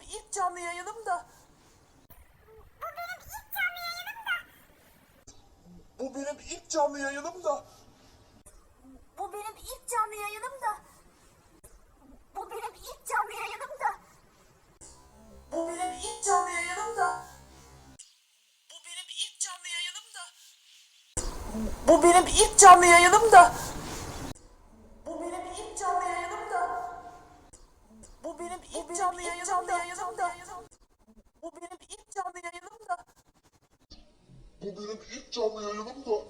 benim ilk canlı yayınım da. Bu benim ilk canlı yayınım da. Bu benim ilk canlı yayınım da. Bu benim ilk canlı yayınım da. Bu benim ilk canlı yayınım da. Bu benim ilk canlı yayınım da. Bu benim ilk canlı yayınım da. Bu benim ilk canlı yayınım da. Bu benim ilk canlı yayınım da. Bu benim ilk canlı yayınım da. Bu benim ilk canlı yayınım da.